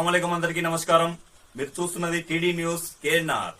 అస్సలాముఅలైకుం అందరికీ నమస్కారం. మీరు చూస్తున్నది టీడీ న్యూస్ కేఎన్ఆర్.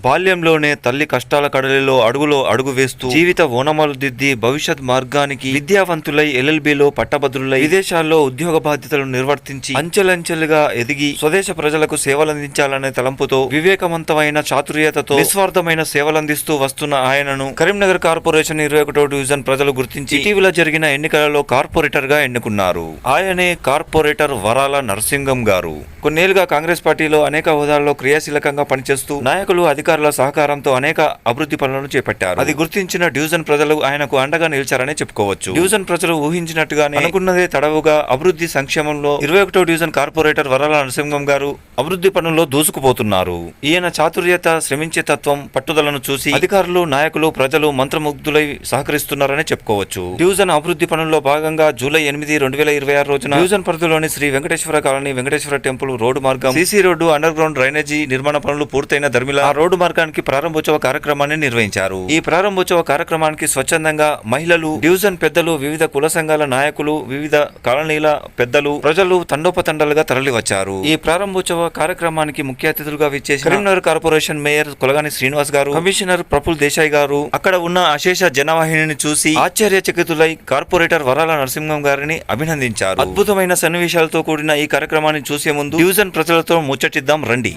బాల్యంలోనే తల్లి కష్టాల కడలిలో అడుగులో అడుగు వేస్తూ జీవిత ఓనమాలు దిద్ది భవిష్యత్ మార్గానికి విద్యావంతులై ఎల్ఎల్బిలో పట్టభద్రులై విదేశాల్లో ఉద్యోగ బాధ్యతలను నిర్వర్తించి అంచెలంచెలుగా ఎదిగి స్వదేశ ప్రజలకు సేవలందించాలనే తలంపుతో వివేకవంతమైన చాతుర్యతతో నిస్వార్థమైన సేవలందిస్తూ వస్తున్న ఆయనను కరీంనగర్ కార్పొరేషన్ 21వ డివిజన్ ప్రజలు గుర్తించి ఇటీవల జరిగిన ఎన్నికలలో కార్పొరేటర్ గా ఎన్నుకున్నారు. ఆయనే కార్పొరేటర్ వరాల నరసింగం గారు. కొన్నేళ్లుగా కాంగ్రెస్ పార్టీలో అనేక హోదాల్లో క్రియాశీలకంగా పనిచేస్తూ నాయకులు అధికారుల సహకారంతో అనేక అభివృద్ధి పనులను చేపట్టారు. అది గుర్తించిన డివిజన్ ప్రజలు ఆయనకు అండగా నిలిచారని చెప్పుకోవచ్చు. డివిజన్ ప్రజలు ఊహించినట్టుగానే అనుకున్నదే తడవుగా అభివృద్ధి సంక్షేమంలో 21వ డివిజన్ కార్పొరేటర్ వరాల నరసింహం గారు అభివృద్ధి పనుల్లో దూసుకుపోతున్నారు. ఈయన చాతుర్యత, శ్రమించే తత్వం, పట్టుదలను చూసి అధికారులు, నాయకులు, ప్రజలు మంత్రముగ్ధులై సహకరిస్తున్నారని చెప్పుకోవచ్చు. డివిజన్ అభివృద్ధి పనుల్లో భాగంగా జూలై 8, 2026 రోజున డివిజన్ పరిధిలోని Shri Venkateswara colony, Venkateswara temple road మార్గం, CC road, underground drainage నిర్మాణ పనులు పూర్తయిన ధర్మిలా ఆ రోడ్డు మార్గానికి ప్రారంభోత్సవ కార్యక్రమాన్ని నిర్వహించారు. ఈ ప్రారంభోత్సవ కార్యక్రమానికి స్వచ్ఛందంగా మహిళలు, డివిజన్ పెద్దలు, వివిధ కుల సంఘాల నాయకులు, వివిధ కాలనీల పెద్దలు, ప్రజలు తండోపతండాలుగా తరలివచ్చారు. ఈ ప్రారంభోత్సవ కార్యక్రమానికి ముఖ్య అతిథులుగా విచ్చేసి కరీంనగర్ కార్పొరేషన్ మేయర్ కొలగాని శ్రీనివాస్ గారు, కమిషనర్ ప్రఫుల్ దేశాయ్ గారు అక్కడ ఉన్న అశేష జనవాహినిని చూసి ఆశ్చర్యచకితులై కార్పొరేటర్ వరాల నరసింహం గారిని అభినందించారు. అద్భుతమైన సన్నివేశాలతో కూడిన ఈ కార్యక్రమాన్ని చూసే ముందు డివిజన్ ప్రజలతో ముచ్చటిద్దాం రండి.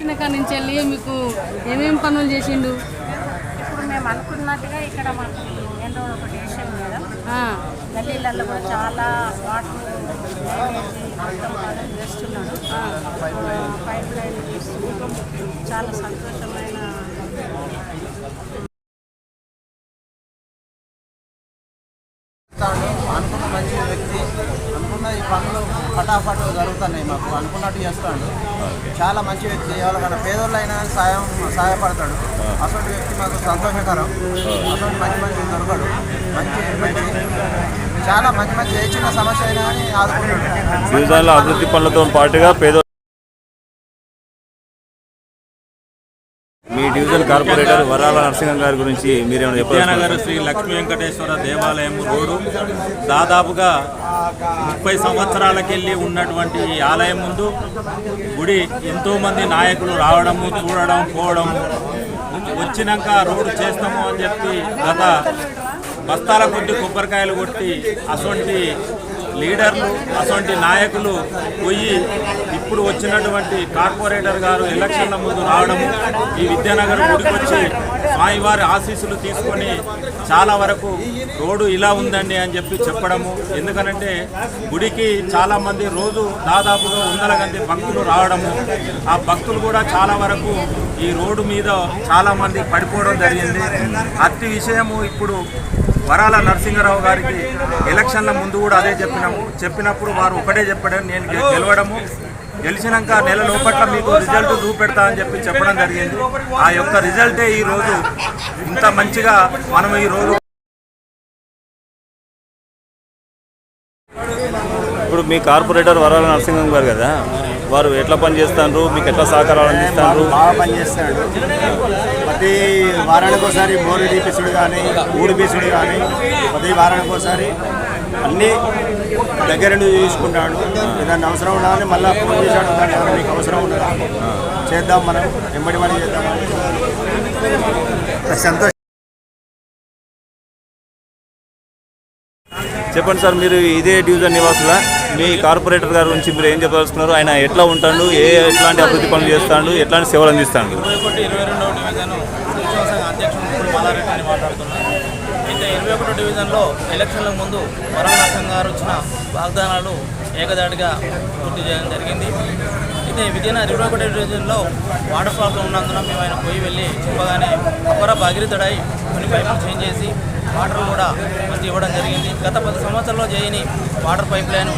మీకు ఏమేం పనులు చేసిండు? ఇప్పుడు మేము అనుకున్నట్టుగా ఇక్కడ మాకు మెయిన్ రోడ్ ఒకటి వేసాం మేడం. గల్లీలలో కూడా చాలా వాటర్ మొత్తం చేస్తున్నాడు. పైప్ లైన్ చేస్తున్నాడు. చాలా సంతోషమైన అనుకున్న మంచి వ్యక్తి, అనుకున్న ఈ పనులు ఫటాఫట్ జరుగుతున్నాయి. మాకు అనుకున్నట్టు చేస్తాడు. చాలా మంచి వ్యక్తి. ఎవరికైనా పేదోళ్ళైనా సహాయపడతాడు. అటువంటి వ్యక్తి మాకు సంతోషకరం. అటువంటి మంచి దొరకడు. చాలా మంచి ఏ చిన్న సమస్య అయినా కానీ ఆదుకుంటాడు. అభివృద్ధి పనులతో పాటుగా మీ డివిజన్ కార్పొరేటర్ వరాల నరసింహం గారి గురించి మీరేమైనా చెప్పారు? విద్యానగర్ శ్రీ లక్ష్మీ వెంకటేశ్వర దేవాలయం రోడ్డు దాదాపుగా 30 సంవత్సరాలకెళ్ళి ఉన్నటువంటి ఈ ఆలయం ముందు గుడి ఎంతోమంది నాయకులు రావడము, చూడడం, పోవడం, వచ్చినాక రోడ్డు చేస్తాము అని చెప్పి గత బస్తాల కొద్ది కొబ్బరికాయలు కొట్టి అటువంటి లీడర్లు, అటువంటి నాయకులు పోయి ఇప్పుడు వచ్చినటువంటి కార్పొరేటర్ గారు ఎలక్షన్ల ముందు రావడము, ఈ విద్యానగర్ గుడికి వచ్చి స్వామివారి ఆశీస్సులు తీసుకొని చాలా వరకు రోడ్డు ఇలా ఉందండి అని చెప్పి చెప్పడము. ఎందుకనంటే గుడికి చాలామంది రోజు దాదాపుగా 100 మంది భక్తులు రావడము, ఆ భక్తులు కూడా చాలా వరకు ఈ రోడ్డు మీద చాలామంది పడిపోవడం జరిగింది. అట్టి విషయము ఇప్పుడు వరాల నరసింహరావు గారికి ఎలక్షన్ల ముందు కూడా అదే చెప్పినప్పుడు వారు ఒకటే చెప్పాడు, నేను గెలవడము, గెలిచినాక నెల లోపట్ల మీకు రిజల్ట్ చూపెడతా అని చెప్పడం జరిగింది. ఆ యొక్క రిజల్టే ఈరోజు ఇంత మంచిగా మనం ఈరోజు. ఇప్పుడు మీ కార్పొరేటర్ వరాల నరసింహం గారు కదా, వారు ఎట్లా పని చేస్తారు, మీకు ఎట్లా సహకారాలు అందిస్తారు? బాగా పనిచేస్తాడు. ప్రతి వారానికి ఒకసారి బోర్డు తీపిసుడు కానీ, ఊడిపీసుడు కానీ, ప్రతి వారానికి ఒకసారి అన్నీ దగ్గర నుండి చూసుకుంటాడు. ఏదన్నా అవసరం ఉండాలని మళ్ళీ ఫోన్ చేశాడు, మీకు అవసరం ఉండదా, చేద్దాం, మనం వెంబడి మనీ చేద్దాం. సంతోషం. చెప్పండి సార్, మీరు ఇదే డివిజన్ నివాసులా? మీ కార్పొరేటర్ గారి గురించి మీరు ఏం చెప్పదలుచుకున్నారు? ఆయన ఎట్లా ఉంటాడు, ఎట్లాంటి అభివృద్ధి పనులు చేస్తాడు, ఎట్లాంటి సేవలు అందిస్తాడు? 21వ డివిజన్ అధ్యక్షుడు మాలారెడ్డిని మాట్లాడుతున్నాను. అయితే 21వ డివిజన్లో ఎలక్షన్ల ముందు వరాల నరసింహం గారు వచ్చిన వాగ్దానాలు ఏకదాటిగా పూర్తి చేయడం జరిగింది. అయితే విజయనగర్ 21వ డివిజన్లో వాటర్ ప్రాబ్లం ఉన్నందున మేము ఆయన పోయి వెళ్ళి చెప్పగానే అపర భగీరథుడై కొన్ని పైపులు చేంజ్ చేసి వాటర్ కూడా మంచి ఇవ్వడం జరిగింది. గత 10 సంవత్సరాల్లో చేయని వాటర్ పైప్ లైన్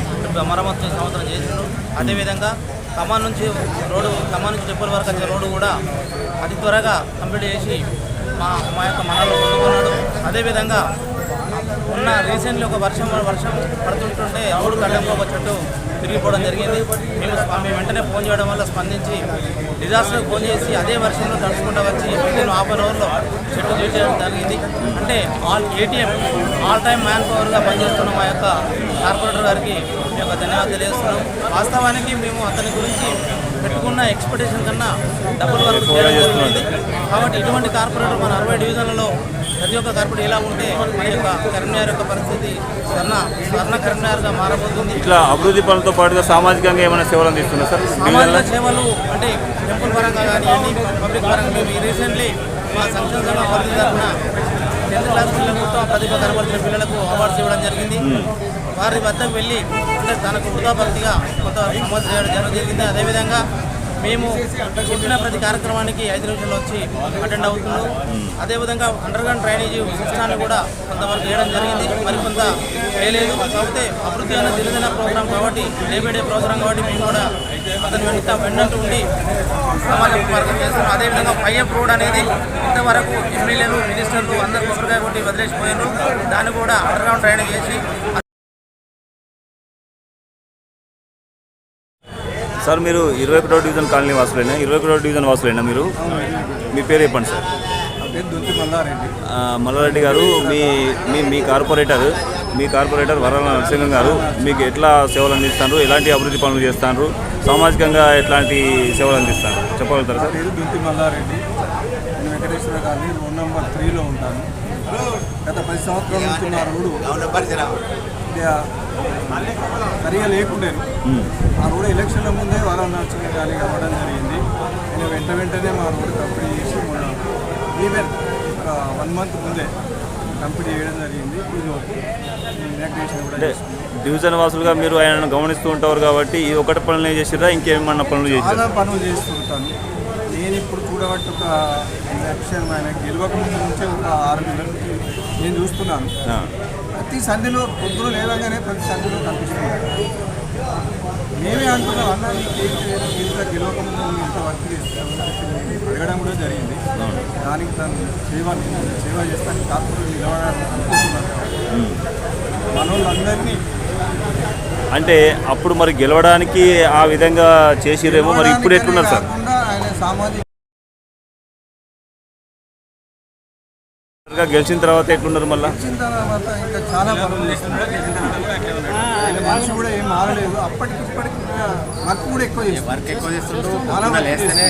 మరమ్మతు సంవత్సరం చేసిండ్రు. అదేవిధంగా ఖమ్మం నుంచి టెంపుల్ వరకు వచ్చే రోడ్డు కూడా అతి త్వరగా కంప్లీట్ చేసి మా యొక్క మనలో పొందుకున్నాడు. అదేవిధంగా ఉన్న రీసెంట్లీ ఒక వర్షం పడుతుంటుంటే రోడ్డు కట్టంలో ఒక చెట్టు తిరిగిపోవడం జరిగింది. మేము వెంటనే ఫోన్ చేయడం వల్ల స్పందించి డిజాస్టర్కి ఫోన్ చేసి అదే వర్షంలో తడుచుకుంటూ వచ్చి వితిన్ హాఫ్ అన్ అవర్లో చెట్టు తీసేయడం జరిగింది. అంటే ఆల్ టైమ్ మ్యాన్ పవర్గా పనిచేస్తున్న మా యొక్క కార్పొరేటర్ గారికి మేము ధన్యవాదాలు తెలియజేస్తున్నాం. వాస్తవానికి మేము అతని గురించి పెట్టుకున్న ఎక్స్పెక్టేషన్ కన్నా డబుల్ వర్క్ చేయడం జరుగుతుంది. కాబట్టి ఇటువంటి కార్పొరేటర్ మన 60 డివిజన్లలో ప్రతి ఒక్క కార్పొరేట్ ఎలా ఉంటే మన యొక్క కరీంనగర్ యొక్క పరిస్థితి స్వర్ణ కరీంనగర్గా మారబోతుంది. ఇట్లా అభివృద్ధి పనులతో పాటుగా సామాజికంగా ఏమైనా సేవలు అందిస్తున్నారు సార్? సామాజిక సేవలు అంటే టెంపుల్ పరంగా కానివ్వండి, పబ్లిక్ పరంగా మేము రీసెంట్లీ మా సంక్షేమ సంఘ పరిధి తరఫున 10th క్లాస్ పిల్లలకు ప్రతిభ కనబడిన పిల్లలకు అవార్డ్స్ ఇవ్వడం జరిగింది. వారి వద్దకు వెళ్ళి అంటే తనకు వృధాభక్తిగా కొంత సమాజ్ చేయడం జరిగింది. అదేవిధంగా మేము చెప్పిన ప్రతి కార్యక్రమానికి 5 నిమిషాలు వచ్చి అటెండ్ అవుతున్నాం. అదేవిధంగా అండర్గ్రౌండ్ డ్రైనేజీ సిస్టాన్ని కూడా కొంతవరకు వేయడం జరిగింది, మరికొంత వేయలేదు. కాకపోతే అభివృద్ధి అనే దినదిన ప్రోగ్రాం కాబట్టి డే బై డే ప్రోగ్రాం కాబట్టి మేము కూడా అతని వెన్నట్టు ఉండి సమాజం మార్గం చేస్తున్నాం. అదేవిధంగా 5F రోడ్ అనేది ఇంతవరకు ఎమ్మెల్యేలు మినిస్టర్లు అందరూ కొబ్బరికాయ కొట్టి వదిలేసిపోయారు. దాన్ని కూడా అండర్గ్రౌండ్ డ్రైనేజ్ చేసి. సార్ మీరు 21వ డివిజన్ కాలనీ వాసులైనా, 21వ డివిజన్ వాసులైనా మీరు? మీ పేరు చెప్పండి సార్. మల్లారెడ్డి గారు, మీ కార్పొరేటర్ వరాల నరసింహం గారు మీకు ఎట్లా సేవలు అందిస్తారు, ఎలాంటి అభివృద్ధి పనులు చేస్తారు, సామాజికంగా ఎట్లాంటి సేవలు అందిస్తారు చెప్పగలుగుతారు సార్? పేరు దుంతి మల్లారెడ్డి, నేను వెంకటేశ్వర కాలనీ రోడ్ నెంబర్ 3లో ఉంటాను. గత 10 సంవత్సరాల నుంచి నా రోడ్డు సరిగా లేకుండేను. ఆ రోడ్డు ఎలక్షన్ల ముందే వరాల నరసింహ గారి అవ్వడం జరిగింది. నేను వెంటనే మా రోడ్డు కంప్లీట్ చేసి ఈవెన్ ఒక 1 మంత్ ముందే కంప్లీట్ చేయడం జరిగింది. అంటే డివిజన్ వాసులుగా మీరు ఆయనను గమనిస్తూ ఉంటారు కాబట్టి ఈ ఒకటి పనులు చేసిరా, ఇంకేమన్నా పనులు చేసిరా? చాలా పనులు చేస్తూ ఉంటాను. నేను ఇప్పుడు చూడబట్టి ఒక ఎలక్షన్ ఆయన గెలవక ముందు నుంచే ఒక 6 నెలల నుంచి నేను చూస్తున్నాను. ప్రతి సంధిలో పొద్దున లేవగానే ప్రతి సంధిలో కనిపిస్తున్నాను. మేమే అంటున్నాం, అన్న ఇంత గెలవక ముందు ఇంత వర్క్ చేస్తాను అడగడం కూడా జరిగింది. దానికి తను సేవ చేస్తాను కార్పొరేట్ నిలబడాలని అనుకుంటున్నాను. మన వాళ్ళందరినీ అంటే అప్పుడు మరి గెలవడానికి ఆ విధంగా చేసిరేమో, మరి ఇప్పుడు ఎట్లున్నారు సార్? ఆయన సామాజిక గెలిచిన తర్వాత ఎట్లున్నారు? మళ్ళీ వచ్చిన తర్వాత ఇంకా చాలా పనులు చేస్తున్నారు. ఆయన మనిషి కూడా ఏం మారలేదు. అప్పటికిప్పటికి వర్క్ కూడా ఎక్కువ చేస్తుండ్రు. చాలా లేస్తేనే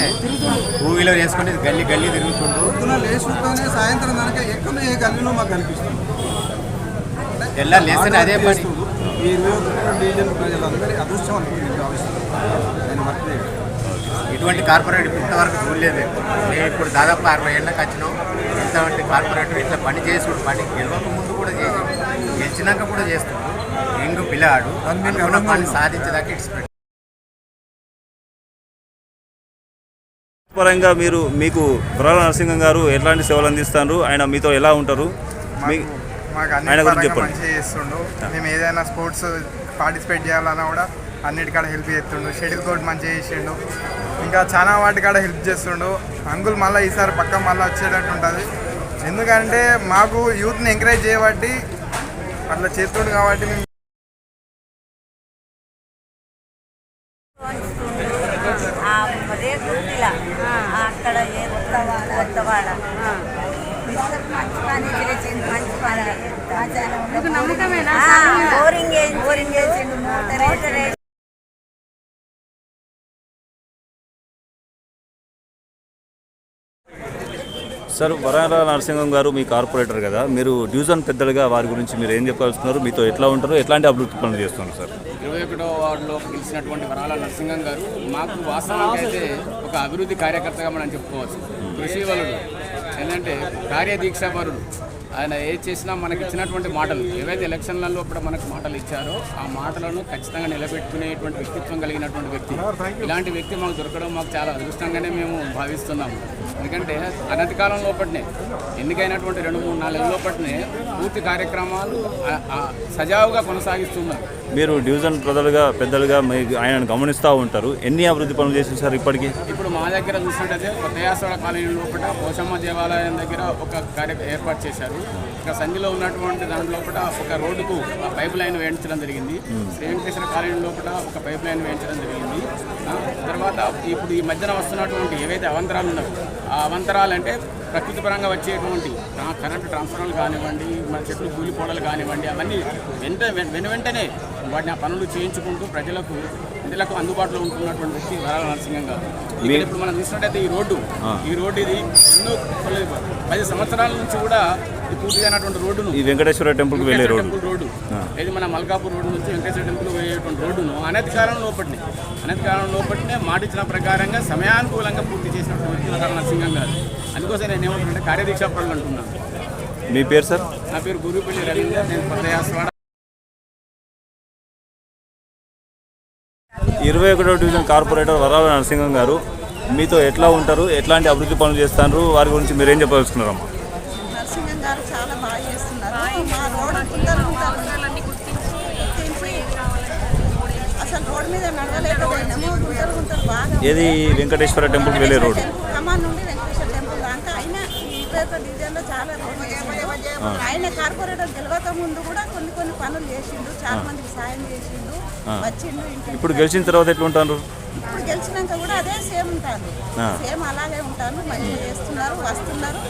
2 వీలర్ వేసుకొని గల్లీ తిరుగుతుండ్రు. పొద్దున లేచుతూనే సాయంత్రం దానికి ఎక్కడ ఏ గల్లీలో మాకు కనిపిస్తుంది. ఎలా లేస్తేనే అదే పని. ఈ 21వ డివిజన్ ప్రజలందరి అదృష్టం అనుకుంటుంది ఆయన వర్క్ చేయడం. ఇటువంటి కార్పొరేట్ ఇంతవరకు చూడలేదు. మేము ఇప్పుడు దాదాపు 60 ఏళ్ళకి వచ్చినాం. ఇంతవంటి కార్పొరేటర్ ఇట్లా పని చేసుడు, పని గెలవక ముందు కూడా చేసి గెలిచినాక కూడా చేస్తున్నాడు. ఎంగు పిల్లాడు పని సాధించేదాకా ఎక్స్పెక్ట్. పరంగా మీకు వరాల నరసింహం గారు ఎట్లాంటి సేవలు అందిస్తారు, ఆయన మీతో ఎలా ఉంటారు? మాకు అన్ని పరంగా మంచిగా చేస్తుండు. మేము ఏదైనా స్పోర్ట్స్ పార్టిసిపేట్ చేయాలన్నా కూడా అన్నిటికాడ హెల్ప్ చేస్తుండు. షటిల్ కోర్ట్ మంచిగా చేసిండు. ఇంకా చాలా వాటి కాడ హెల్ప్ చేస్తుండు. అంకుల్ మళ్ళీ ఈసారి పక్క మళ్ళీ వచ్చేటట్టు ఉంటుంది. ఎందుకంటే మాకు యూత్ని ఎంకరేజ్ చేయబట్టి అట్లా చేస్తుండు. కాబట్టి మేము అక్కడ బోరింగ్ చేసిండు. సార్, వరాల నరసింహం గారు మీ కార్పొరేటర్ కదా, మీరు డివిజన్ పెద్దలుగా వారి గురించి మీరు ఏం చెప్పాల్స్తున్నారు? మీతో ఎట్లా ఉంటారు, ఎట్లాంటి అభివృద్ధి పనులు చేస్తున్నారు సార్? 21వ వార్డులో గెలిచినటువంటి వరాల నరసింహం గారు మాకు వాస్తవానికి అయితే ఒక అభివృద్ధి కార్యకర్తగా మనం చెప్పుకోవచ్చు. కృషివలుడు ఏంటంటే కార్యదీక్షపరుడు. ఆయన ఏది చేసినా మనకి ఇచ్చినటువంటి మాటలు ఏవైతే ఎలక్షన్లలో ఇప్పుడు మనకు మాటలు ఇచ్చారో ఆ మాటలను ఖచ్చితంగా నిలబెట్టుకునేటువంటి వ్యక్తిత్వం కలిగినటువంటి వ్యక్తి. ఇలాంటి వ్యక్తి మాకు దొరకడం మాకు చాలా అదృష్టంగానే మేము భావిస్తున్నాము. ఎందుకంటే అనతి కాలం లోపటినే ఎన్నికైనటువంటి 2-3-4 నెలల లోపటినే పూర్తి కార్యక్రమాలు సజావుగా కొనసాగిస్తున్నారు. మీరు డివిజన్ ప్రజలుగా పెద్దలుగా ఆయనను గమనిస్తూ ఉంటారు. ఎన్ని అభివృద్ధి పనులు చేసింది సార్ ఇప్పటికీ? ఇప్పుడు మా దగ్గర చూసినట్టయితే కొత్త యాసవాడ కాలనీ లోపల పోచమ్మ దేవాలయం దగ్గర ఒక ఏర్పాటు చేశారు. ఇక సంధిలో ఉన్నటువంటి దాని లోపల ఒక రోడ్డుకు పైప్ లైన్ వేయించడం జరిగింది. శ్రీ వెంకటేశ్వర కాలనీ లోపల ఒక పైప్ లైన్ వేయించడం జరిగింది. తర్వాత ఇప్పుడు ఈ మధ్యన వస్తున్నటువంటి ఏవైతే అవంతరాలు ఉన్నాయో ఆ అవంతరాలు అంటే ప్రకృతి పరంగా వచ్చేటువంటి కరెంటు ట్రాన్స్ఫార్మర్లు కానివ్వండి, మన చెట్లు కూలిపోవడాలు కానివ్వండి, అవన్నీ వెంటనే వాటిని ఆ పనులు చేయించుకుంటూ ప్రజలకు అందుబాటులో ఉంటున్నటువంటి వ్యక్తి వరాల నరసింహం గారు. ఇప్పుడు మనం చూసినట్టయితే ఈ రోడ్డు ఇది ఎన్నో 10 సంవత్సరాల నుంచి కూడా పూర్తిగానటువంటి రోడ్డును ఈ వెంకటేశ్వర టెంపుల్ వెళ్ళే రోడ్డు ఇది మన మల్కాపూర్ రోడ్డు నుంచి వెంకటేశ్వర టెంపుల్ వెళ్ళేటువంటి రోడ్డును అనతి కాలం లోపటినే మాటిచ్చిన ప్రకారంగా సమయానుకూలంగా పూర్తి చేసినటువంటి వ్యక్తి వరాల నరసింహం గారు. అందుకోసం నేను ఏమంటున్నానంటే కార్యదీక్షా పనులు అంటున్నాను. మీ పేరు సార్? నా పేరు గురుపల్లి రవీంద్ర. నేను కొత్త యాసవాడ 21వ డివిజన్ కార్పొరేటర్ వరాల నరసింహం గారు మీతో ఎట్లా ఉంటారు, ఎట్లాంటి అభివృద్ధి పనులు చేస్తారు, వారి గురించి మీరేం చెప్పదలుచుకున్నారమ్మా? నరసింహం గారు చాలా బాగా చేస్తున్నారు. మా రోడ్డు అసలు రోడ్డు మీద నడవలేకపోయినాము. గుంతలు బాగా. ఏది వెంకటేశ్వర టెంపుల్కి వెళ్ళే రోడ్డు? ఖమ్మం నుండి వెంకటేశ్వర టెంపుల్ దాకా ఆయన 21 డివిజన్లో చాలా రోడ్లు చేసిండు. ఆయన కార్పొరేటర్ గెలవక ముందు కూడా కొన్ని పనులు చేసిండు. చాలా మందికి సాయం చేసిండు, వచ్చిండు. ఇప్పుడు గెలిచిన తర్వాత ఎట్లా ఉంటారు? ఇప్పుడు గెలిచినాక కూడా అదే సేమ్ ఉంటాను, సేమ్ అలాగే ఉంటాను. మంచిగా చేస్తున్నారు, వస్తున్నారు.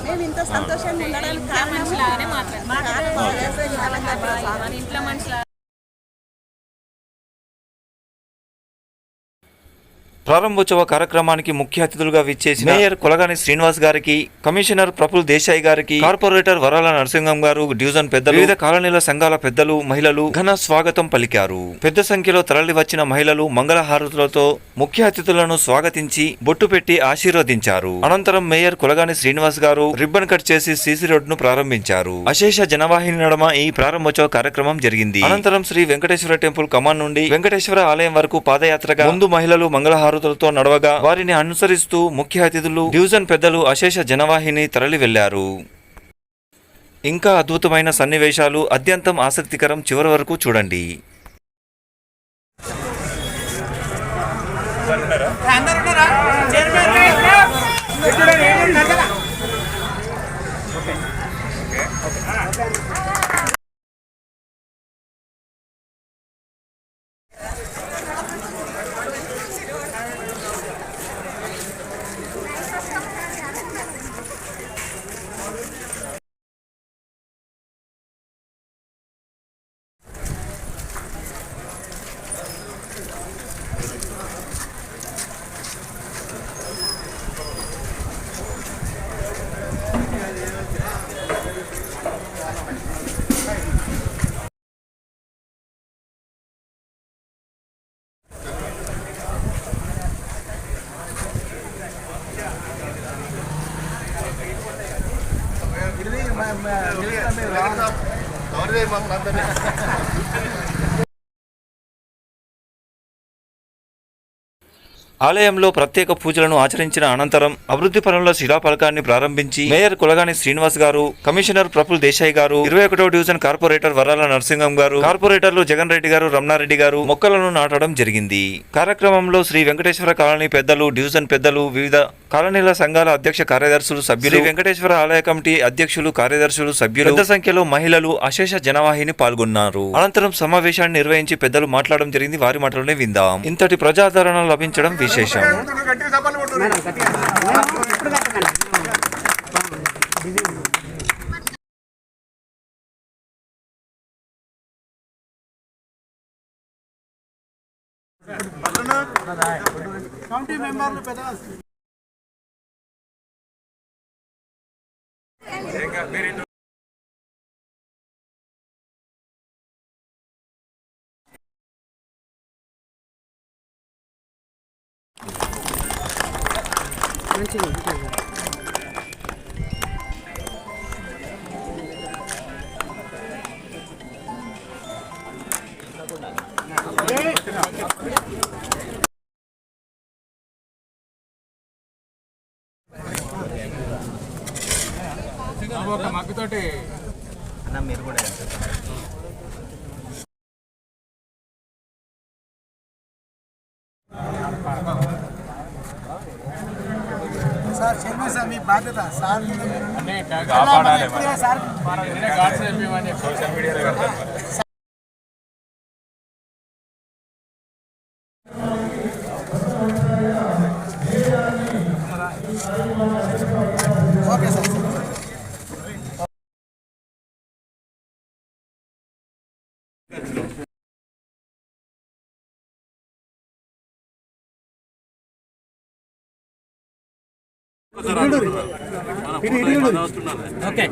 మేము ఇంత సంతోషంగా ఉండడానికి కారణం ప్రారంభోత్సవ కార్యక్రమానికి ముఖ్య అతిథులుగా విచ్చేసిన మేయర్ కొలగాని శ్రీనివాస్ గారికి, కమిషనర్ ప్రఫుల్ దేశాయ్ గారికి, కార్పొరేటర్ వరాల నరసింహం గారు, డివిజన్ పెద్దలు, వివిధ కాలనీల సంఘాల పెద్దలు, మహిళలు ఘన స్వాగతం పలికారు. పెద్ద సంఖ్యలో తరలి వచ్చిన మహిళలు మంగళహారతులతో ముఖ్య అతిథులను స్వాగతించి బొట్టు పెట్టి ఆశీర్వదించారు. అనంతరం మేయర్ కొలగాని శ్రీనివాస్ గారు రిబ్బన్ కట్ చేసి సీసీ రోడ్డును ప్రారంభించారు. అశేష జనవాహిని నడమ ఈ ప్రారంభోత్సవ కార్యక్రమం జరిగింది. అనంతరం శ్రీ వెంకటేశ్వర టెంపుల్ కమాన్ నుండి వెంకటేశ్వర ఆలయం వరకు పాదయాత్రగా ముందు మహిళలు మంగళహారతులతో నడవగా వారిని అనుసరిస్తూ ముఖ్య అతిథులు, డివిజన్ పెద్దలు అశేష జనవాహిని తరలి వెళ్లారు. ఇంకా అద్భుతమైన సన్నివేశాలు అత్యంతం ఆసక్తికరం. చివరి వరకు చూడండి. ఆలయంలో ప్రత్యేక పూజలను ఆచరించిన అనంతరం అభివృద్ధి పనుల శిలాఫలకాన్ని ప్రారంభించి మేయర్ కొలగాని శ్రీనివాస్ గారు, కమిషనర్ ప్రఫుల్ దేశాయ్ గారు, 21వ డివిజన్ కార్పొరేటర్ వరాల నరసింహం గారు, కార్పొరేటర్లు జగన్ రెడ్డి గారు, రమణారెడ్డి గారు మొక్కలను నాటడం జరిగింది. కార్యక్రమంలో శ్రీ వెంకటేశ్వర కాలనీ పెద్దలు, డివిజన్ పెద్దలు, వివిధ కాలనీల సంఘాల అధ్యక్ష కార్యదర్శులు, సభ్యులు, శ్రీ వెంకటేశ్వర ఆలయ కమిటీ అధ్యక్షులు, కార్యదర్శులు, సభ్యులు, పెద్ద సంఖ్యలో మహిళలు, అశేష జనవాహిని పాల్గొన్నారు. అనంతరం సమావేశాన్ని నిర్వహించి పెద్దలు మాట్లాడడం జరిగింది. వారి మాటలోనే విందాం. ఇంతటి ప్రజాదరణ లభించడం విశేషం. కమిటీ మెంబర్లు పెద్ద ఒక మగ్గుతోటి అన్న మీరు కూడా సార్ చైర్మన్ సార్ మీ బాధ్యత సార్ సోషల్ మీడియాలో okay sir okay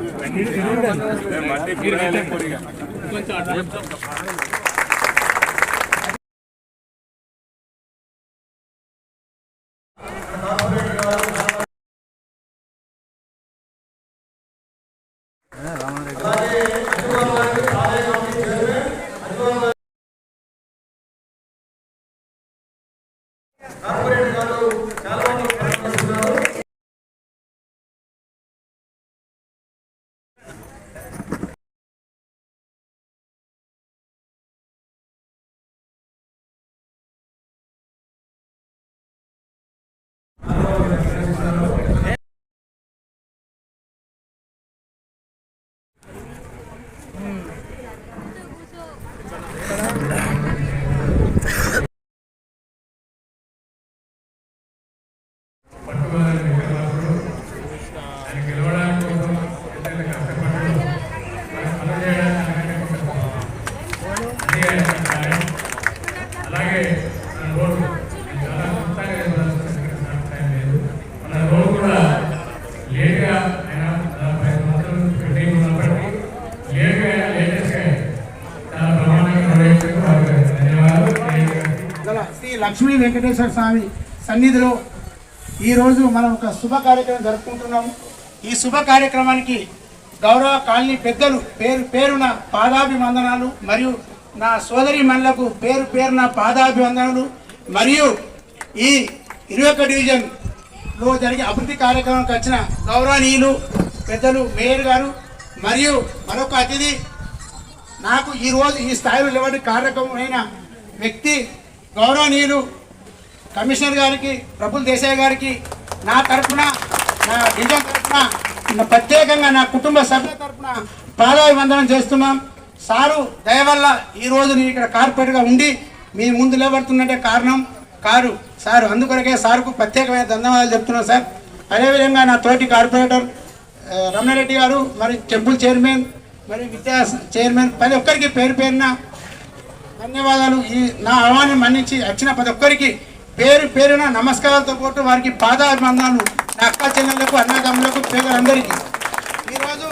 Shri Lakshmi Venkateswara Swamy సన్నిధిలో ఈరోజు మనం ఒక శుభ కార్యక్రమం జరుపుకుంటున్నాము. ఈ శుభ కార్యక్రమానికి గౌరవ కాలనీ పెద్దలు పేరు పేరున పాదాభివందనాలు మరియు నా సోదరి మనులకు పేరు పేరున పాదాభివందనాలు మరియు ఈ 21 డివిజన్లో జరిగే అభివృద్ధి కార్యక్రమానికి వచ్చిన గౌరవనీయులు పెద్దలు మేయర్ గారు మరియు మరొక అతిథి నాకు ఈరోజు ఈ స్థాయిలో లేవడానికి కారకమైన వ్యక్తి గౌరవనీయులు కమిషనర్ గారికి ప్రఫుల్ దేశాయ్ గారికి నా తరఫున నా డివిజన్ తరఫున ప్రత్యేకంగా నా కుటుంబ సభ్యుల తరఫున పాదాభివందనం చేస్తున్నాం. సారు దయవల్ల ఈరోజు నేను ఇక్కడ కార్పొరేట్గా ఉండి మీ ముందు నిలబడుతున్నట్టే కారణం కారు సారు. అందుకొరకే సార్కు ప్రత్యేకమైన ధన్యవాదాలు చెప్తున్నాను సార్. అదేవిధంగా నా తోటి కార్పొరేటర్ రమణారెడ్డి గారు, మరి టెంపుల్ చైర్మన్, మరి విద్యా చైర్మన్, ప్రతి ఒక్కరికి పేరు పేరున ధన్యవాదాలు. ఈ నా ఆహ్వానం మన్నించి వచ్చిన ప్రతి ఒక్కరికి పేరు పేరున నమస్కారాలతో పాటు వారికి పాదాభివందనాలు. నా అక్క చెల్లెళ్లకు, అన్నదమ్ములకు, పేదలందరికీ ఈరోజు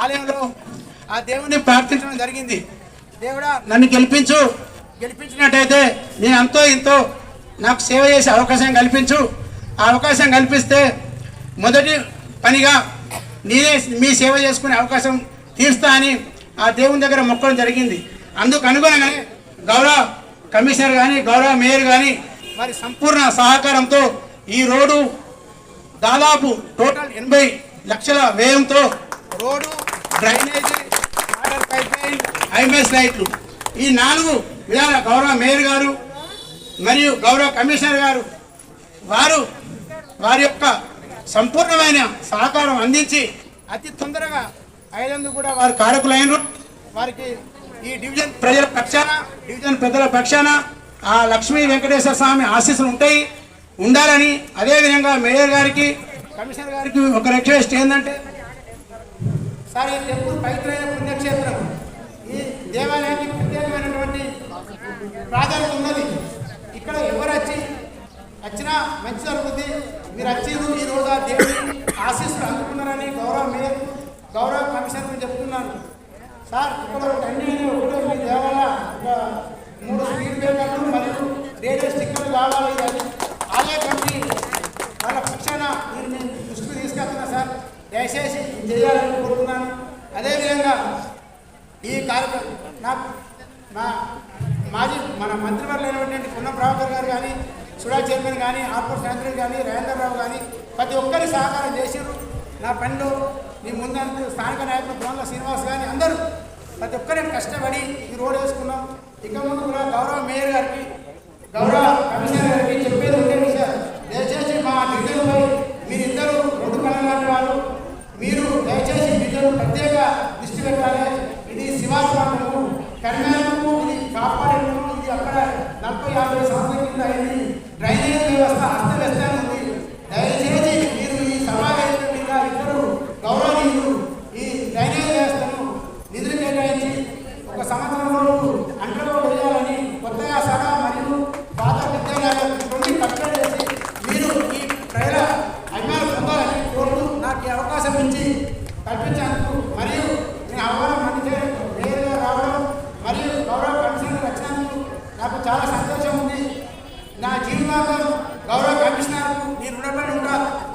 ఆలయంలో ఆ దేవుని ప్రార్థించడం జరిగింది. దేవుడా నన్ను గెలిపించినట్టయితే నేను అంతో ఇంతో నాకు సేవ చేసే అవకాశం కల్పించు. ఆ అవకాశం కల్పిస్తే మొదటి పనిగా నేనే మీ సేవ చేసుకునే అవకాశం తీరుస్తా అని ఆ దేవుని దగ్గర మొక్కడం జరిగింది. అందుకు అనుగుణంగానే గౌరవ కమిషనర్ కానీ, గౌరవ మేయర్ కానీ మరి సంపూర్ణ సహకారంతో ఈ రోడ్డు దాదాపు టోటల్ 80 లక్షల వ్యయంతో road, drainage, water pipe line, IMS లైట్లు ఈ 4 విధాల గౌరవ మేయర్ గారు మరియు గౌరవ కమిషనర్ గారు వారి యొక్క సంపూర్ణమైన సహకారం అందించి అతి తొందరగా ఐలందు కూడా వారు కారకులైన వారికి ఈ డివిజన్ ప్రజల పక్షాన, డివిజన్ పెద్దల పక్షాన ఆ లక్ష్మీ వెంకటేశ్వర స్వామి ఆశీస్సులు ఉండాలని, అదేవిధంగా మేయర్ గారికి, కమిషనర్ గారికి ఒక రిక్వెస్ట్ ఏంటంటే సార్ ఇది ఎప్పుడు పవిత్రమైన పుణ్యక్షేత్రం. ఈ దేవాలయానికి ప్రత్యేకమైనటువంటి ప్రాధాన్యత ఉన్నది. ఇక్కడ ఎవరు వచ్చినా మంచి జరుగుతుంది. మీరు వచ్చేది ఈ రోజు ఆ దేవుని ఆశీస్సులు అందుకున్నారని గౌరవ మేయర్, గౌరవ కమిషనర్ చెప్తున్నాను. సార్ ఇక్కడ అన్ని ఒకటే మీ దేవాలయ ఒక 3 స్పీడ్ బ్రేకర్లు మరియు రేడియో స్టిక్కర్లు కావాలి. ఆలయ కమిటీ వాళ్ళ పక్షాన నేను దృష్టికి తీసుకెళ్తున్నా సార్. దయచేసి చేయాలని కోరుతున్నాను. అదేవిధంగా ఈ కార్యక్రమం మన మంత్రివర్యులైనటువంటి పున్న ప్రభాకర్ గారు కానీ, సుడా చైర్మన్ కానీ ఆర్పూర్ శాంతిరెడ్డి కానీ రేంద్రరావు కానీ ప్రతి ఒక్కరి సహకారం చేశారు నా పనిలో. నీ ముందు స్థానిక నాయకులు బోన్ల శ్రీనివాస్ కానీ అందరూ ప్రతి ఒక్కరిని కష్టపడి ఈ రోడ్ వేసుకున్నాం. ఇక ముందు కూడా గౌరవ మేయర్ గారికి, గౌరవ కమిషనర్ గారికి చెప్పేది ఉంటే సార్, దయచేసి మా డివిజన్పై మీరిద్దరూ రోడ్డు కళలాంటి వాళ్ళు, మీరు దయచేసి డివిజన్ ప్రత్యేక దృష్టి పెట్టాలి. ఇది శివాశ్వాసము కన్యాకు ఇది కాపాడేము. ఇది అక్కడ 40-50 సంవత్సరాల కింద అయింది. డ్రైనేజ్ వ్యవస్థ అస్తవ్యస్తంగా ఉంది. దయచేసి మీరు ఈ సమావేశం మీద ఇద్దరు గౌరవనీయులు ఈ డ్రైనేజ్ వ్యవస్థను నిధులు కేటాయించి 1 సంవత్సరం వరకు అండర్గ్రౌండ్ వేయాలని కొత్తగా సగా మరియు పాత విద్యాలయాలు కంప్లీట్ చేసి మీరు ఈ ప్రజల అభిమానులు పొందాలని కోరుతూ నాకు ఈ అవకాశం ఇచ్చి కల్పించేందుకు మరియు నేను ఆహ్వానం నేరుగా రావడం మరియు గౌరవ కమిషనర్ వచ్చినందుకు నాకు చాలా సంతోషం ఉంది. నా జీవితంలో గౌరవ కమిషనర్కు నేను రుణపడి ఉంటా.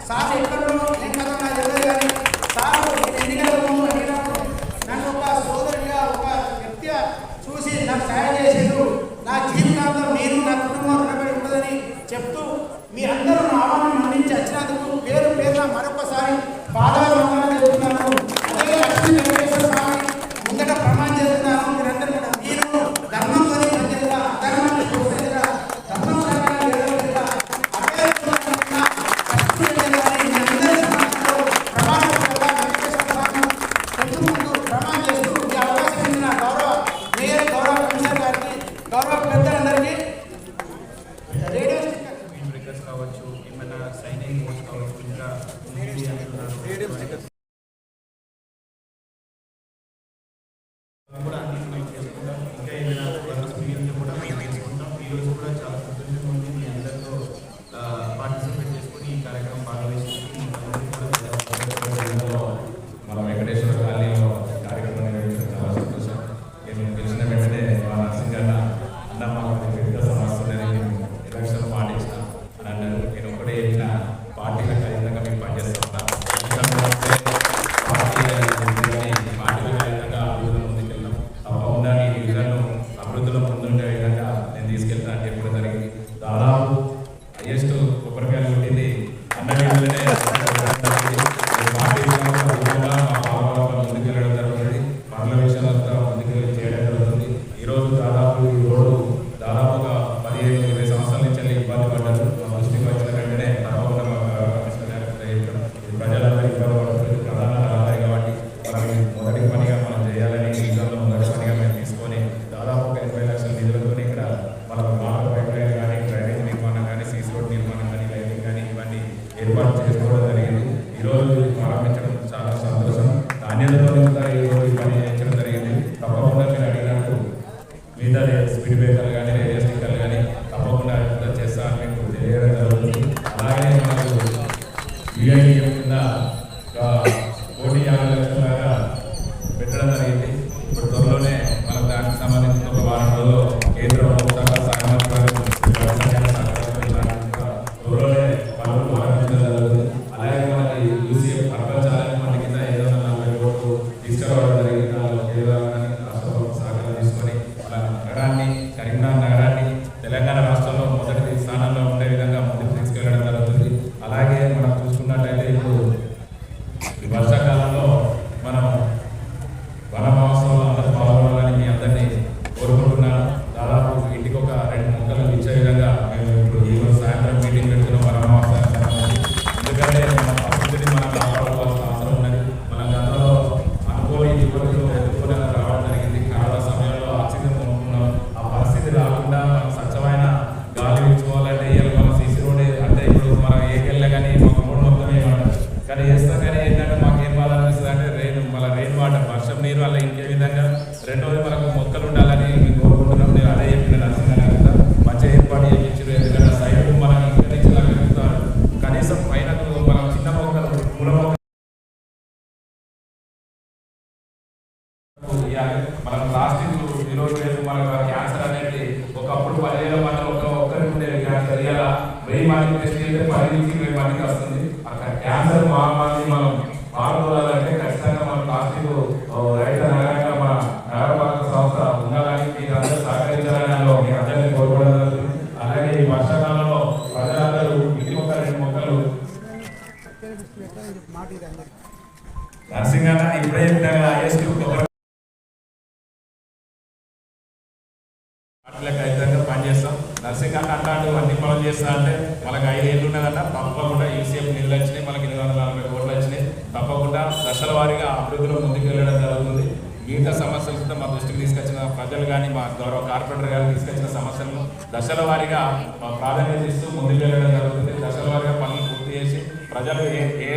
సార్ ఎక్కడో ఏం కదా నాకు తెలియదు కానీ సార్ ఎన్నికల ముందు అడిగినప్పుడు నన్ను ఒక సోదరుడిగా ఒక వ్యక్తిగా చూసి నాకు సహాయం చేసేందుకు నా జీవితంలో నేను నా కుటుంబం రుణపడి ఉంటుందని చెప్తూ మీ అందరూ నా ఆహ్వానం అందించి వచ్చినందుకు పేరు పేరున మరొకసారి పాదాలు చెప్తున్నాను. అదే లక్ష్మీ వెంకటేశ్వర స్వామి ముందట ప్రమాణం చేస్తున్నాను. మీరందరూ కూడా మీరు ధర్మంతో పనిచేస్తా, అధర్మాన్ని చూసేదిగా, ధర్మం ప్రమాణం చేస్తూ ఈ అవకాశం ఇచ్చిన గౌరవ మేయర్, గౌరవ కమిషనర్ గారికి, గౌరవ పెద్దలందరికీ రేడియో బ్రేకర్స్ కావచ్చు, ఏమైనా సైనింగ్ బోర్డ్స్ కావచ్చు, ఇంకా రేడియో బ్రేకర్స్ కూడా అన్ని మనం చేసుకుంటాం. ఇంకా ఏమైనా స్పీడ్లు కూడా మనం చేసుకుంటాం. ఈరోజు కూడా చాలా సంతోషంగా ఉంది మీ అందరితో పార్టిసిపేట్ చేసుకుని ఈ కార్యక్రమం భాగవహించి మన వెంకటేశ్వర కాలనీలో కార్యక్రమం నిర్వహించడం చాలా సంతోషం. నేను గెలిచిన వెంటనే మా నర్సింగ్ అన్న మాకు పెద్ద సమస్య నేను ఎలక్షన్ పాటించిన అని అన్నారు. నేను ఒకటే చెప్పిన పార్టీలకు ఖచ్చితంగా మేము పనిచేస్తా ఉన్నాం. పార్టీలకు ఖచ్చితంగా అభివృద్ధిలో ముందుకెళ్తాం. తప్పకుండా ఈ డివిజన్ను అభివృద్ధిలో ముందుండే విధంగా నేను తీసుకెళ్తాను అని చెప్పడం జరిగింది. దాదాపు హైయెస్ట్ కొబ్బరికాయలు కొట్టింది అన్నగానే ముందుకెళ్ళడం జరుగుతుంది. పనుల విషయాలంతా ముందుకెళ్ళి చేయడం జరుగుతుంది. ఈరోజు దాదాపు ఈ రోడ్డు దాదాపుగా 15-20 సంవత్సరాల నుంచి ఇబ్బంది పడ్డారు. మా దృష్టికి వచ్చిన వెంటనే తప్పకుండా ప్రజలందరూ ఇబ్బంది పడుతుంది. ప్రధాన రహదారి కాబట్టి మనం మొదటి పనిగా మనం చేయాలని డివిజన్లో మొదటి పనిగా మేము తీసుకొని దాదాపు 80 లక్షల నిధులతో ఇక్కడ మన వాటర్ పైప్ లైన్ కానీ, డ్రైనేజ్ నిర్మాణం కానీ, సీసీ రోడ్ నిర్మాణం కానీ, లైటింగ్ కానీ ఇవన్నీ ఏర్పాటు చేసుకోవడం జరిగింది. ఈరోజు ప్రారంభించడం చాలా సంతోషం. నాణ్యతతో ఈరోజు ఈ పని చేయించడం జరిగింది. తప్పకుండా మీరు అడిగినట్టు మిగతా స్పీడ్ బ్రేకర్లు కానీ, రేడియో స్టిక్కర్లు కానీ తప్పకుండా చేస్తామని మీకు తెలియడం జరుగుతుంది. అలాగే మనకు యూఐడిఎం కింద 1,50,00,000 దాకా పెట్టడం జరిగింది. ఇప్పుడు త్వరలోనే మనకు దానికి సంబంధించిన ఒక వారం రోజుల్లో కేంద్ర త్వరలోనే పనులు ప్రారంభించడం జరుగుతుంది. అలాగే మనకి యూసీఎఫ్ అర్బన్ ఛాలెంజ్ ఫండ్ కింద 540 కోట్లు తీసుకురావడం జరిగింది. రాష్ట్ర ప్రభుత్వం సహకారం తీసుకొని మన నగరాన్ని, కరీంనగర్ నగరాన్ని తెలంగాణ రాష్ట్రంలో మొదటి స్థానంలో ఉండే విధంగా ముందుకు తీసుకెళ్లడం జరుగుతుంది. అలాగే మనం చూసుకున్నట్లయితే ఇప్పుడు ఈ వర్షాకాలంలో మనం వన మహోత్సవంలో అందరూ పాల్గొనాలని మీ అందరినీ కోరుకుంటున్నాను. దాదాపు ఇంటికి ఒక 2 మొక్కలు ఇచ్చే విధంగా మేము ఇప్పుడు ఈరోజు సాయంత్రం మీటింగ్ పెడుతున్నాం వన మహోత్సవానికి సంబంధించి. ఎందుకంటే మన పరిస్థితిని మనం కాపాడుకోవాల్సిన అవసరం ఉన్నది. మన గతంలో అనుకోని ఇబ్బందులు ఎదుర్కొనేలా రావడం జరిగింది. కరోనా సమయంలో ఆక్సిజన్ కొనుక్కున్నాం. ఆ పరిస్థితి రాకుండా మనం స్వచ్ఛమైన గాలి పీల్చుకోవాలంటే ఇవాళ మన సీసీ రోడ్ అంటే ఇప్పుడు మనం ఏకెళ్ళా కానీ ఒక రోడ్ మొత్తం ఏమంటారు కానీ వేస్తాం. కానీ ఏంటంటే మాకు ఏం బాధ అనిపిస్తుంది అంటే రెయిన్ వాటర్ వర్షం నీరు వల్ల ఇంకే విధంగా రెండోది మనకు మొక్కలు ఉండాలని మేము కోరుకుంటున్నాం. నేను అదే చెప్పిన నరసింహ కూడా మంచిగా ఏర్పాటు చేయించారు. ఎందుకంటే సైడ్ మనం ఇక్కడ నుంచి కనీసం పైన మనం చిన్న మొక్కలు పూల మొక్కలు మనం ప్లాస్టిక్ ఈరోజు మనకు క్యాన్సర్ అనేది ఒకప్పుడు 10,000 మంది ఒక్కరికి ఉండేది. క్యాన్సర్ ఇలా 1000 మందికి టెస్ట్ చేస్తే 10 నుంచి 20 మందికి వస్తుంది. అక్కడ క్యాన్సర్ మహమ్మారిని మనం పాల్గొనాలంటే ఖచ్చితంగా మన ప్లాస్టిక్ రైతు నగరంగా మన నగరపాలక సంస్థ ఉండాలని మీరు అందరూ సహకరించాలని మీ అందరినీ కోరుకోవడం జరుగుతుంది. అలాగే ఈ వర్షాకాలంలో వాళ్ళకి ఖచ్చితంగా పనిచేస్తాం. నర్సింగ్ అట్లాంటి అన్ని పనులు చేస్తా అంటే మనకు 5 ఏళ్ళు ఉన్నదన్న తప్పకుండా యూసీఎఫ్ నిధులు వచ్చినాయి, మనకి 240 కోట్లు వచ్చినాయి. తప్పకుండా దశల వారీగా అభివృద్ధిలో ముందుకు వెళ్ళడం జరుగుతుంది. మిగతా సమస్యలు కూడా మా దృష్టికి తీసుకొచ్చిన ప్రజలు కానీ మా గౌరవ కార్పొరేటర్ గారు తీసుకొచ్చిన సమస్యలను దశల వారీగా ప్రాధాన్యత ఇస్తూ ముందుకు వెళ్ళడం జరుగుతుంది. దశల వారీగా పనులు పూర్తి చేసి ప్రజలు ఏ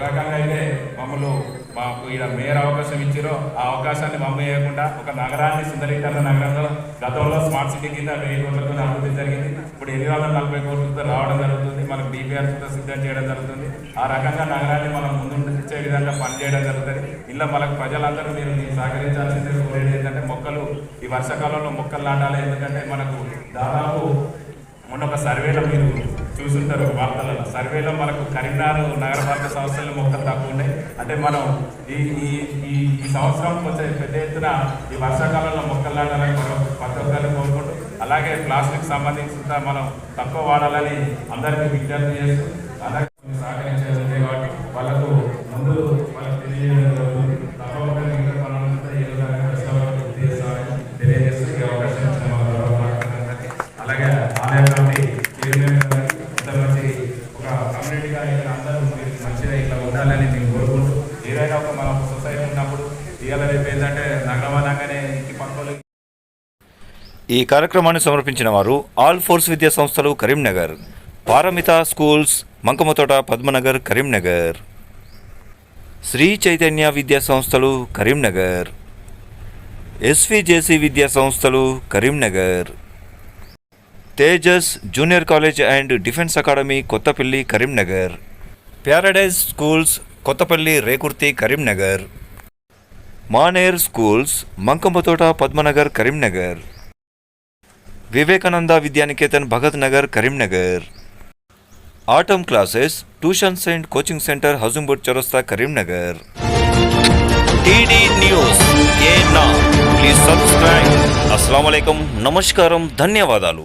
రకంగా అయితే మమ్మల్ని మాకు ఇక్కడ మేయర్ అవకాశం ఇచ్చారో ఆ అవకాశాన్ని మమ్మల్ని వేయకుండా ఒక నగరాన్ని సుందరీకరణ నగరంలో గతంలో స్మార్ట్ సిటీ కింద 1000 కోట్లతో అభివృద్ధి జరిగింది. ఇప్పుడు 840 కోట్లతో రావడం జరుగుతుంది. మనకు డిపిఆర్ కూడా సిద్ధం చేయడం జరుగుతుంది. ఆ రకంగా నగరాన్ని మనం ముందు ఇచ్చే విధంగా పనిచేయడం జరుగుతుంది. ఇలా మనకు ప్రజలందరూ మీరు సహకరించాల్సింది కోరేది ఏంటంటే మొక్కలు ఈ వర్షాకాలంలో మొక్కలు నాటాలి. ఎందుకంటే మనకు దాదాపు మొన్న ఒక సర్వేలో మీరు చూసుంటారు వార్తలలో, సర్వేలో మనకు కరీంనగర్ నగరపాలక సంస్థలు మొక్కలు తక్కువ ఉన్నాయి. అంటే మనం ఈ సంవత్సరం కొంచెం పెద్ద ఎత్తున ఈ వర్షాకాలంలో మొక్కలు నాటాలని మనం ప్రతి ఒక్కరిని కోరుకుంటూ, అలాగే ప్లాస్టిక్ సంబంధించిన మనం తక్కువ వాడాలని అందరికీ విజ్ఞప్తి చేస్తూ, అలాగే సహకరించేది కాబట్టి వాళ్ళకు ముందు వాళ్ళకి తెలియజేయడం జరుగుతుంది. తప్పకుండా మిగతా పనులంతా ఏ విధంగా తెలియజేస్తూ ఈ అవకాశం ఇచ్చిన అలాగే ఆలయ కమిటీ చైర్మన్ ఇంత మంచి ఒక కమ్యూనిటీగా ఇక్కడ అందరూ మంచిగా ఇట్లా ఉండాలని మేము కోరుకుంటూ, ఏదైనా ఒక మన సొసైటీ ఉన్నప్పుడు ఇవాళ రేపు ఏంటంటే నగరమానంగానే ఇంటి పక్కలు. ఈ కార్యక్రమాన్ని సమర్పించిన వారు ఆల్ ఫోర్స్ విద్యా సంస్థలు కరీంనగర్, పారమిత స్కూల్స్ మంకమతోట పద్మనగర్ కరీంనగర్, శ్రీ చైతన్య విద్యా సంస్థలు కరీంనగర్, ఎస్విజేసి విద్యా సంస్థలు Karimnagar, Tejas junior college and defence academy Kothapalli Karimnagar, paradise schools Kothapalli Rekurthi Karimnagar, Maner schools Mankammathota Padmanagar Karimnagar, Vivekananda Vidyaniketan Bhagat Nagar Karimnagar, atom classes tuitions and coaching centre Hajumbur చౌరస్తా Karimnagar. TD news please subscribe. అస్సలాము అలైకుం, నమస్కారం, ధన్యవాదాలు.